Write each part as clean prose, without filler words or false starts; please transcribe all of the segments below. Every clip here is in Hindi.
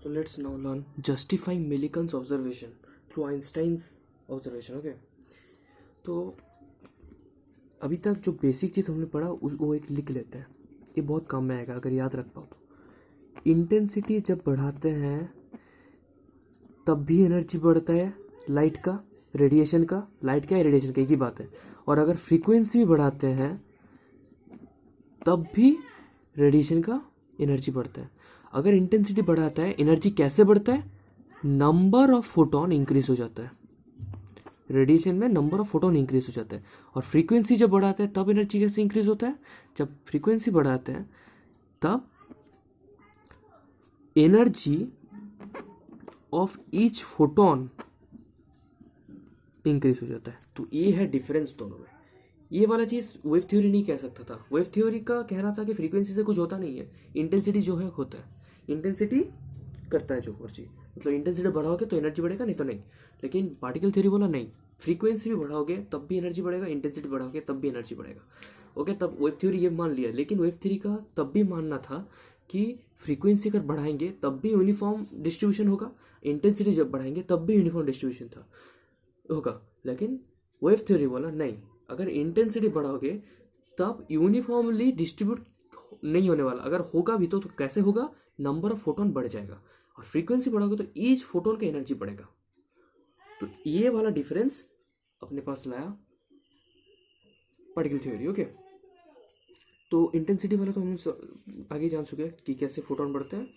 So let's now learn justifying Millikan's observation through Einstein's observation. Okay. तो अभी तक जो बेसिक चीज़ हमने पढ़ा वो एक लिख लेते हैं, ये बहुत काम में आएगा अगर याद रख पाओ तो। इंटेंसिटी जब बढ़ाते हैं तब भी एनर्जी बढ़ता है लाइट का, रेडिएशन का। लाइट का या रेडिएशन का एक ही बात है। और अगर फ्रीक्वेंसी भी बढ़ाते हैं तब भी रेडिएशन का एनर्जी बढ़ता है। अगर इंटेंसिटी बढ़ाता है एनर्जी कैसे बढ़ता है? नंबर ऑफ फोटोन इंक्रीज हो जाता है। रेडिएशन में नंबर ऑफ फोटोन इंक्रीज हो जाता है। और फ्रीक्वेंसी जब बढ़ाते हैं तब एनर्जी कैसे इंक्रीज होता है? जब फ्रीक्वेंसी बढ़ाते हैं तब energy of each photon increase हो जाता है। तो ये है डिफरेंस दोनों में। ये वाला चीज़ वेव थ्योरी नहीं कह सकता था। वेव थ्योरी का कहना था कि फ्रीक्वेंसी से कुछ होता नहीं है, इंटेंसिटी जो है होता है। इंटेंसिटी करता है जो मर्जी, मतलब इंटेंसिटी बढ़ाओगे तो एनर्जी बढ़ेगा, नहीं तो नहीं। लेकिन पार्टिकल थ्योरी बोला नहीं, फ्रीक्वेंसी भी बढ़ाओगे तब भी एनर्जी बढ़ेगा, इंटेंसिटी बढ़ाओगे तब भी एनर्जी बढ़ेगा। ओके, तब वेव थ्योरी ये मान लिया। लेकिन वेव थ्योरी का तब भी मानना था कि फ्रीक्वेंसी अगर बढ़ाएंगे तब भी यूनिफॉर्म डिस्ट्रीब्यूशन होगा, इंटेंसिटी जब बढ़ाएंगे तब भी यूनिफॉर्म डिस्ट्रीब्यूशन होगा। लेकिन वेव थ्योरी बोला नहीं, अगर इंटेंसिटी बढ़ाओगे तब यूनिफॉर्मली डिस्ट्रीब्यूट नहीं होने वाला। अगर होगा भी तो कैसे होगा? नंबर ऑफ फोटोन बढ़ जाएगा। और फ्रीक्वेंसी बढ़ाओगे तो ईच फोटोन का एनर्जी बढ़ेगा। तो ये वाला डिफरेंस अपने पास लाया पार्टिकल थ्योरी। ओके, तो इंटेंसिटी वाला तो हम आगे जान चुके हैं कि कैसे फोटोन बढ़ते हैं।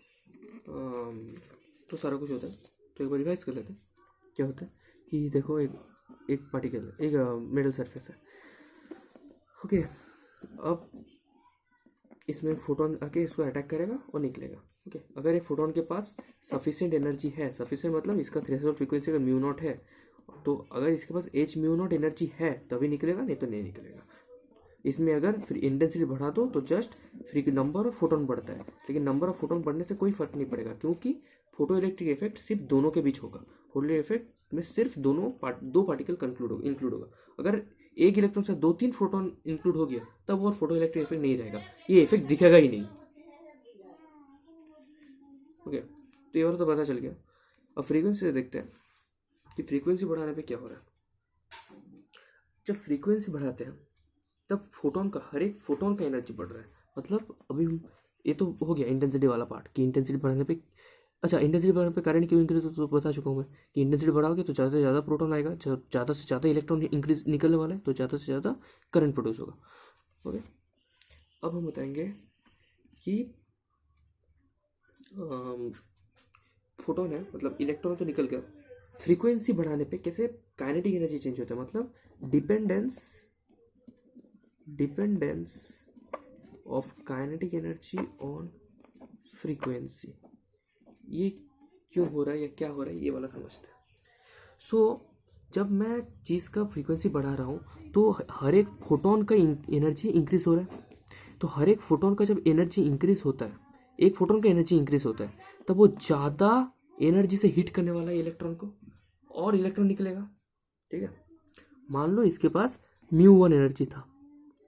तो सारा कुछ होता है। तो एक बार रिवाइज कर लेते हैं। क्या होता है कि देखो एक पार्टिकल, एक मेटल सरफेस है। ओके, अब इसमें फोटोन आके इसको अटैक करेगा और निकलेगा। ओके, अगर एक फोटोन के पास सफिशिएंट एनर्जी है, सफिशिएंट मतलब इसका थ्रेशोल्ड फ्रीक्वेंसी अगर म्यू नॉट है, तो अगर इसके पास एच म्यू नॉट एनर्जी है तभी निकलेगा, नहीं तो नहीं निकलेगा। इसमें अगर फिर इंटेंसिटी बढ़ा दो तो just free number of photon बढ़ता है। लेकिन नंबर ऑफ फोटोन बढ़ने से कोई फर्क नहीं पड़ेगा, क्योंकि फोटो इलेक्ट्रिक इफेक्ट सिर्फ दोनों के बीच होगा। फोटो इफेक्ट में सिर्फ दो पार्टिकल इंक्लूड होगा। अगर एक इलेक्ट्रॉन से 2-3 फोटोन इंक्लूड हो गया तब और फोटो इलेक्ट्रिक इफेक्ट नहीं रहेगा, ये इफेक्ट दिखेगा ही नहीं। ओके, तो ये वाला तो पता चल गया। अब फ्रीक्वेंसी से देखते हैं कि फ्रीक्वेंसी बढ़ाने पे क्या हो रहा है। जब फ्रीक्वेंसी बढ़ाते हैं तब फोटोन का, हर एक फोटोन का एनर्जी बढ़ रहा है। मतलब अभी हम, ये तो हो गया इंटेंसिटी वाला पार्ट कि इंटेंसिटी बढ़ाने पे। अच्छा, इंटेंसिटी बढ़ाने पे करंट क्यों इंक्रीज होता है तो बता चुका हूँ मैं कि इंटेंसिटी बढ़ाओगे तो ज़्यादा से ज़्यादा प्रोटॉन आएगा, ज़्यादा से ज़्यादा इलेक्ट्रॉन इंक्रीज निकलने वाला है, तो ज़्यादा से ज़्यादा करंट प्रोड्यूस होगा। ओके, अब हम बताएंगे कि फोटोन है, मतलब इलेक्ट्रॉन तो निकल गया, फ्रीक्वेंसी बढ़ाने पे कैसे काइनेटिक एनर्जी चेंज होता है। मतलब dependence of kinetic energy on frequency. ये क्यों हो रहा है या क्या हो रहा है, ये वाला समझते हैं। जब मैं चीज़ का फ्रीक्वेंसी बढ़ा रहा हूँ तो हर एक फोटोन का एनर्जी इंक्रीज हो रहा है। तो हर एक फोटोन का जब एनर्जी इंक्रीज होता है, एक फोटोन का एनर्जी इंक्रीज होता है, तब वो ज़्यादा एनर्जी से हिट करने वाला है इलेक्ट्रॉन को, और इलेक्ट्रॉन निकलेगा। ठीक है, मान लो इसके पास μ1 एनर्जी था।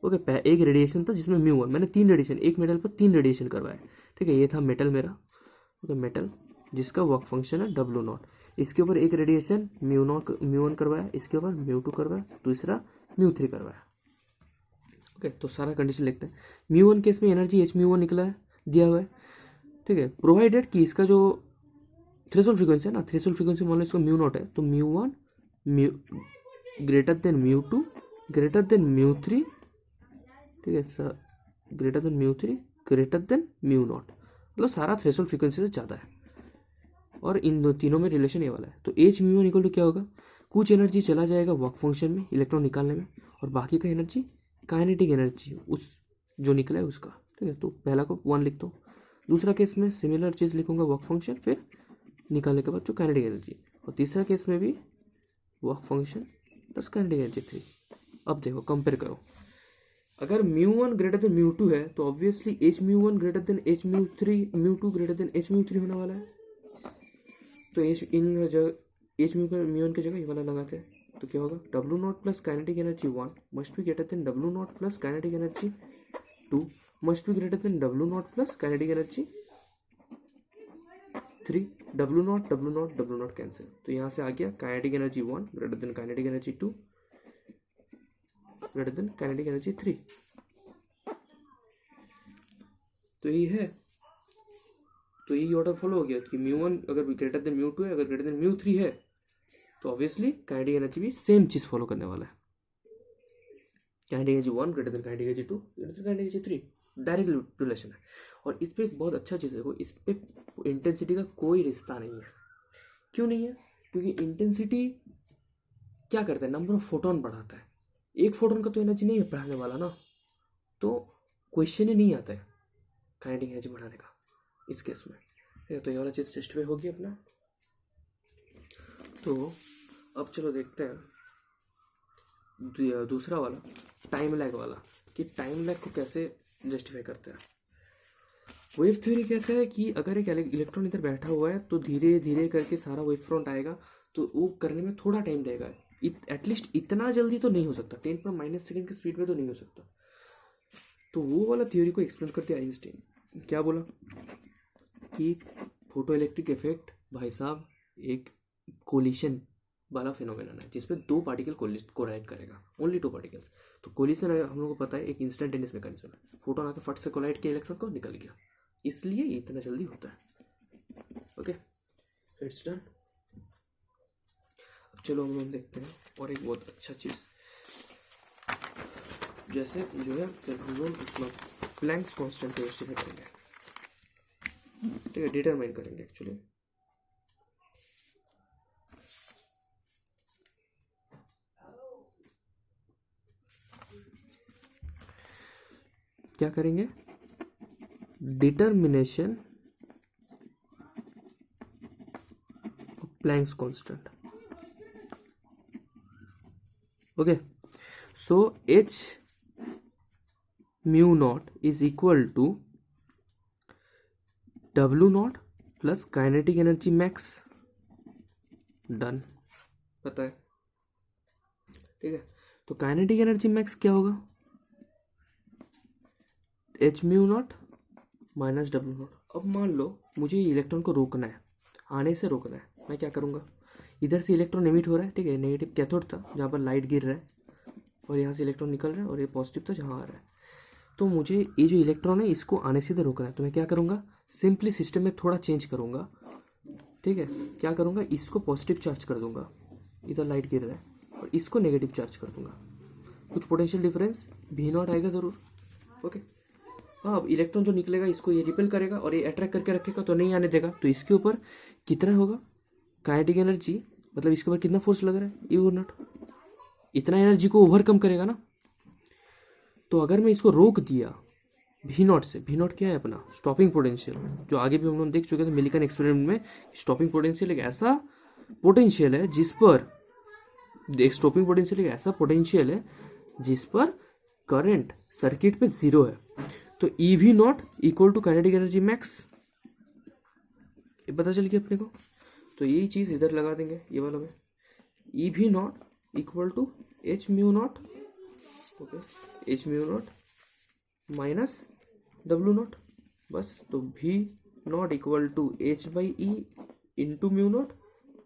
ओके, एक रेडिएशन था जिसमें μ1, मैंने 3 रेडिएशन, एक मेटल पर 3 रेडिएशन करवाए। ठीक है, ये था मेटल मेरा। ओके, मेटल जिसका वर्क फंक्शन है W0। इसके ऊपर एक रेडिएशन μ1 करवाया, इसके ऊपर μ2 करवाया, दूसरा μ3 करवाया। ओके, तो सारा कंडीशन लिखते हैं। μ1 केस में एनर्जी Hμ1 निकला है, दिया हुआ है। ठीक है, प्रोवाइडेड कि इसका जो थ्रेशोल्ड फ्रीक्वेंसी है ना, थ्रेशोल्ड फ्रीक्वेंसी मान लो इसको μ0 है, तो μ1 ग्रेटर देन μ2 ग्रेटर देन μ3। ठीक है sir, greater than μ3 greater than μ0, मतलब सारा थ्रेशोल्ड फ्रीक्वेंसी से ज़्यादा है। और इन दो तीनों में रिलेशन ये वाला है। तो Hμ1 इक्वल टू क्या होगा? कुछ एनर्जी चला जाएगा वर्क फंक्शन में, इलेक्ट्रॉन निकालने में, और बाकी का एनर्जी काइनेटिक एनर्जी उस जो निकला है उसका। ठीक है, तो पहला को 1 लिखता हूँ। दूसरा केस में सिमिलर चीज़ लिखूंगा, वर्क फंक्शन, फिर निकालने के बाद जो काइनेटिक एनर्जी। और तीसरा केस में भी work function plus kinetic energy 3। अब देखो, कंपेयर करो। अगर μ1 ग्रेटर देन μ2 है तो obviously Hμ1 greater than μ2 greater than Hμ3 होने वाला है। तो Hμ1 की जगह ये वाला लगाते हैं, तो क्या होगा? W0 plus kinetic energy 1 must be greater than W0 plus kinetic energy 2 must be greater than W0 plus kinetic energy 3, W0 cancel, तो यहाँ से आ गया kinetic energy 1 greater than kinetic energy 2 greater than kinetic energy 3। तो यही है, तो यही ऑर्डर फॉलो हो गया कि μ1 अगर ग्रेटर देन μ2 है, अगर ग्रेटर देन μ3 है, तो ऑब्वियसली काइनेटिक एनर्जी भी सेम चीज फॉलो करने वाला है। Kinetic energy 1 greater than kinetic energy 2 greater than kinetic energy 3, direct relation है। और इस पे एक बहुत अच्छा चीज़ देखो, इस पे इंटेंसिटी का कोई रिश्ता नहीं है। क्यों नहीं है? क्योंकि इंटेंसिटी क्या करता है, नंबर ऑफ फोटोन बढ़ाता है। एक फोटोन का तो एनर्जी नहीं बढ़ाने वाला ना, तो क्वेश्चन ही नहीं आता है काइनेटिक एनर्जी बढ़ाने का इस केस में। ठीक है, तो ये वाला चीज़ जस्टिफाई होगी अपना। तो अब चलो देखते हैं दूसरा वाला, टाइम लैग वाला, कि टाइम लैग को कैसे जस्टिफाई करते हैं। वेव थ्योरी कहता है कि अगर एक इलेक्ट्रॉन इधर बैठा हुआ है तो धीरे धीरे करके सारा वेव फ्रंट आएगा, तो वो करने में थोड़ा टाइम लगेगा। एटलीस्ट इतना जल्दी तो नहीं हो सकता, 10 सेकेंड की स्पीड में तो नहीं हो सकता। तो वो वाला थ्योरी को एक्सप्लेन करते हैं आइंस्टाइन। क्या बोला कि फोटो इलेक्ट्रिक इफेक्ट भाई साहब एक कोलिशन वाला फिनोमेनन है, जिसमें दो पार्टिकल कोलाइड करेगा, ओनली 2 पार्टिकल। तो कोलिशन हम लोगों को पता है एक इंस्टेंटेनियस मैकेनिज्म है, फोटोन आके फट से कोलाइड किया, इलेक्ट्रॉन को निकल गया, इसलिए ये इतना जल्दी होता है। Okay, it's done. अब चलो हम लोग देखते हैं और एक बहुत अच्छा चीज, जैसे जो है हम लोग अपना प्लैंक्स कांस्टेंट को जस्टिफाई करेंगे। ठीक है, डिटरमाइन करेंगे एक्चुअली। क्या करेंगे, determination Planck's constant. Okay, so h mu not is equal to W0 plus kinetic energy max. Done, पता है। ठीक है, तो काइनेटिक एनर्जी मैक्स क्या होगा, h mu naught minus W0। अब मान लो मुझे इलेक्ट्रॉन को रोकना है, आने से रोकना है, मैं क्या करूँगा, इधर से इलेक्ट्रॉन एमिट हो रहा है, ठीक है, नेगेटिव कैथोड था जहाँ पर लाइट गिर रहा है, और यहाँ से इलेक्ट्रॉन निकल रहा है, और ये पॉजिटिव था जहाँ आ रहा है। तो मुझे ये जो इलेक्ट्रॉन है इसको आने से रोकना है, तो मैं क्या करूँगा, सिंपली सिस्टम में थोड़ा चेंज करूँगा। ठीक है, क्या करूँगा, इसको पॉजिटिव चार्ज कर दूंगा, इधर लाइट गिर रहा है, और इसको नेगेटिव चार्ज कर दूंगा। कुछ पोटेंशियल डिफरेंस V0 आएगा ज़रूर। ओके, हाँ, अब इलेक्ट्रॉन जो निकलेगा इसको ये रिपेल करेगा और ये अट्रैक्ट करके रखेगा, तो नहीं आने देगा। तो इसके ऊपर कितना होगा काइनेटिक एनर्जी, मतलब इसके ऊपर कितना फोर्स लग रहा है, E0, इतना एनर्जी को ओवरकम करेगा ना। तो अगर मैं इसको रोक दिया V0 से, V0 क्या है अपना स्टॉपिंग पोटेंशियल, जो आगे भी हम लोग देख चुके थे मिलिकन एक्सपेरिमेंट में। स्टॉपिंग पोटेंशियल एक ऐसा पोटेंशियल है जिस पर, स्टॉपिंग पोटेंशियल एक ऐसा पोटेंशियल है जिस पर करंट सर्किट पे 0 है। तो EV0 equal to kinetic energy max, ये पता चल गया अपने को। तो यही चीज इधर लगा देंगे, ये वाला में EV0 equal to h mu naught, okay, h mu naught minus W0, बस। तो V0 equal to h by E into mu naught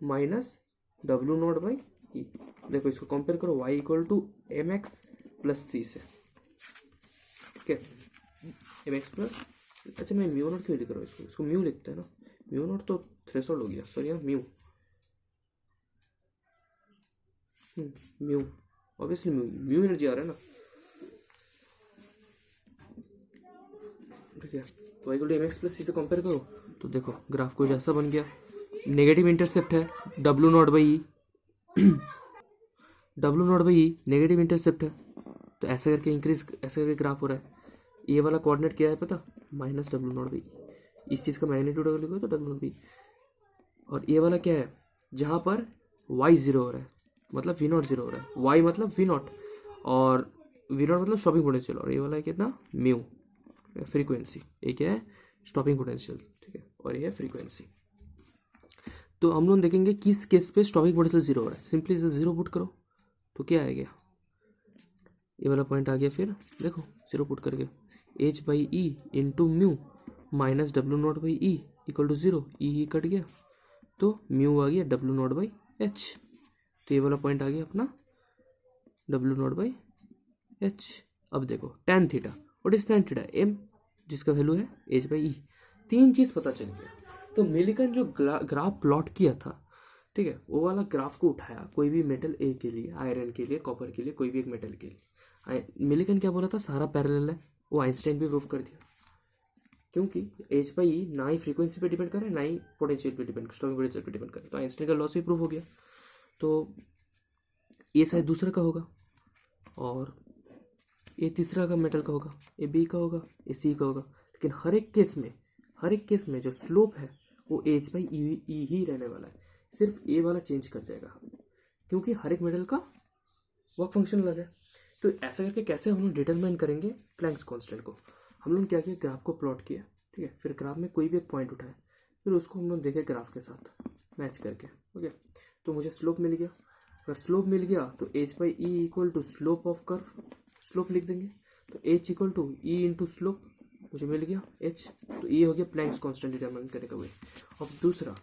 minus W0 by E. देखो इसको कंपेयर करो, y equal to mx plus c से। ठीक है, mx प्लस, अच्छा मैं म्यू नॉट क्यों लिख रहा हूँ, इसको म्यू लिखते हैं ना, म्यू नॉट तो थ्रेशोल्ड हो गया, sorry mu, mu obviously mu energy आ रहा है ना। ठीक है, तो y equal to mx plus c से कंपेयर करो, तो देखो ग्राफ को जैसा बन गया, नेगेटिव इंटरसेप्ट है W0 by E, W0 by E negative intercept है, तो ऐसे करके इंक्रीज, ऐसे करके ग्राफ हो रहा है। ये वाला कोऑर्डिनेट क्या है पता, माइनस W0 बाई, इस चीज़ का मैग्नीट्यूड अगर लिखो तो W0 बाई। और ये वाला क्या है, जहाँ पर y 0 हो रहा है, मतलब V0 0 हो रहा है, y मतलब V0, और V0 मतलब स्टॉपिंग पोटेंशियल, और ये वाला है कितना, म्यू फ्रीक्वेंसी। ये क्या है, स्टॉपिंग पोटेंशियल। ठीक है, और ये है फ्रीक्वेंसी। तो हम लोग देखेंगे किस केस पे स्टॉपिंग पोटेंशियल 0 हो रहा है। सिंपली इसे 0 पुट करो तो क्या आएगा, ये वाला पॉइंट आ गया। फिर देखो 0 पुट करके h by E into mu minus W0 by e equal to 0, e cut गया तो म्यू आ गया डब्ल्यू नॉट बाई एच। तो ये वाला पॉइंट आ गया अपना डब्ल्यू नॉट बाई एच। अब देखो tan theta, what is tan theta, m जिसका वैल्यू है एच बाई ई। तीन चीज पता चल गया। तो मिलिकन जो ग्राफ प्लॉट किया था, ठीक है, वो वाला ग्राफ को उठाया कोई भी मेटल ए के लिए, आयरन के लिए, कॉपर के लिए, कोई भी एक मेटल के लिए। मिलिकन क्या बोला था, सारा पैरेलल है, वो आइंस्टाइन भी प्रूव कर दिया। क्योंकि एच बाई ई ना ही फ्रीक्वेंसी पे डिपेंड करे ना ही पोटेंशियल पे डिपेंड, स्ट्रॉन्ग पोटेंशियल पे डिपेंड करे, तो आइंस्टाइन का लॉस भी प्रूव हो गया। तो ये शायद दूसरा का होगा, और ये तीसरा का मेटल का होगा, ये बी का होगा, ये सी का होगा। लेकिन हर एक केस में जो स्लोप है वो एच बाई ई ही रहने वाला है, सिर्फ ए वाला चेंज कर जाएगा क्योंकि हर एक मेटल का वर्क फंक्शन अलग है। तो ऐसा करके कैसे हम लोग डिटरमाइन करेंगे प्लैंक्स कांस्टेंट को। हम लोग क्या किया, ग्राफ को प्लॉट किया, ठीक है, फिर ग्राफ में कोई भी एक पॉइंट उठाया, फिर उसको हम लोग देखे ग्राफ के साथ मैच करके, ओके। तो मुझे स्लोप मिल गया, अगर स्लोप मिल गया तो h by e equal to slope of curve, slope लिख देंगे। तो h equal to e into slope, मुझे मिल गया एच। तो ये हो गया प्लैंक्स कांस्टेंट डिटरमाइन करने का वे। अब दूसरा,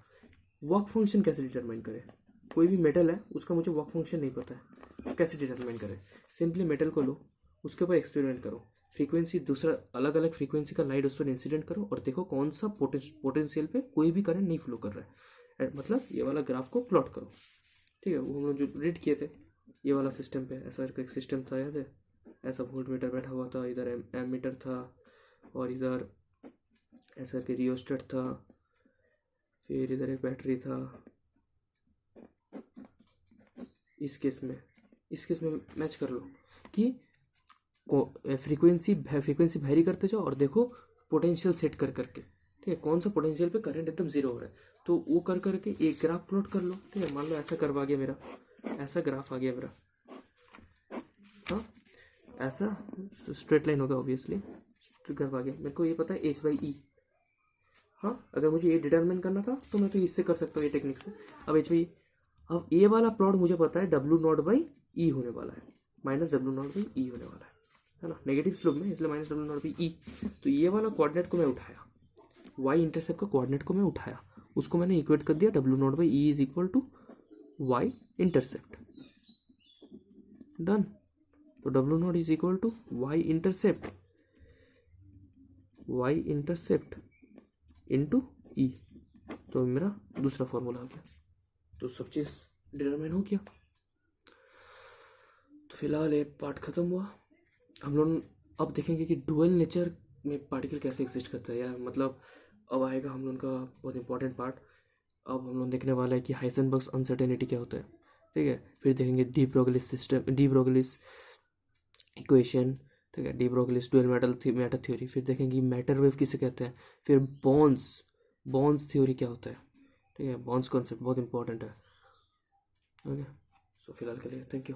वर्क फंक्शन कैसे डिटरमाइन करें। कोई भी मेटल है उसका मुझे वर्क फंक्शन नहीं पता है, कैसे डिटरमाइन करें। सिंपली मेटल को लो, उसके ऊपर एक्सपेरिमेंट करो, फ्रीक्वेंसी दूसरा अलग अलग फ्रीक्वेंसी का लाइट उस पर इंसिडेंट करो और देखो कौन सा पोटेंशियल पे कोई भी करंट नहीं फ्लो कर रहा है, मतलब ये वाला ग्राफ को प्लॉट करो, ठीक है। वो हम लोग जो रीड किए थे ये वाला सिस्टम पे, ऐसा एक सिस्टम था, याद है, ऐसा वोल्ट मीटर बैठा हुआ था, इधर एम मीटर था और इधर ऐसा करके रियोस्टेट था, फिर इधर एक बैटरी था। इस केस में मैच कर लो कि फ्रीक्वेंसी वैरी करते जाओ और देखो पोटेंशियल सेट कर करके, ठीक है, कौन सा पोटेंशियल पे करंट एकदम जीरो हो रहा है, तो वो कर करके एक ग्राफ प्लॉट कर लो, ठीक है। मान लो ऐसा करवा गया मेरा, ऐसा ग्राफ आ गया मेरा, हाँ, ऐसा स्ट्रेट लाइन होगा ऑब्वियसली, ग्राफ आ गया, मेरे को ये पता है एच बाई ई। हाँ, अगर मुझे ये डिटरमाइन करना था तो मैं तो इससे कर सकता हूँ, ये टेक्निक से। अब एच बाई, अब ये वाला प्लॉट मुझे पता है डब्ल्यू नॉट बाई ई होने वाला है, माइनस डब्ल्यू नॉट बाई ई होने वाला है ना, नेगेटिव स्लोप में, इसलिए माइनस डब्ल्यू नॉट बाई ई। तो ये वाला कोऑर्डिनेट को मैं उठाया, वाई इंटरसेप्ट का कोऑर्डिनेट को मैं उठाया, उसको मैंने इक्वेट कर दिया W naught by E is equal to Y intercept, done. तो W naught is equal to Y intercept into E, तो मेरा दूसरा फॉर्मूला आ गया। तो सब चीज़ डिटरमाइन हो गया। तो फिलहाल ये पार्ट खत्म हुआ। हम लोग अब देखेंगे कि डुअल नेचर में पार्टिकल कैसे एग्जिस्ट करता है यार, मतलब अब आएगा हम लोग का बहुत इंपॉर्टेंट पार्ट। अब हम लोग देखने वाला है कि हाइसेनबर्ग्स अनसर्टेनिटी क्या होता है, ठीक है। फिर देखेंगे डी ब्रोगलिस इक्वेशन, ठीक है, डी ब्रोगलिस डुअल मैटर थ्योरी। फिर देखेंगे मैटर वेव किसे कहते हैं। फिर बॉन्ड्स थ्योरी क्या होता है, ठीक है, बॉन्ड्स कॉन्सेप्ट बहुत इंपॉर्टेंट है, ओके। सो फिलहाल के लिए थैंक यू।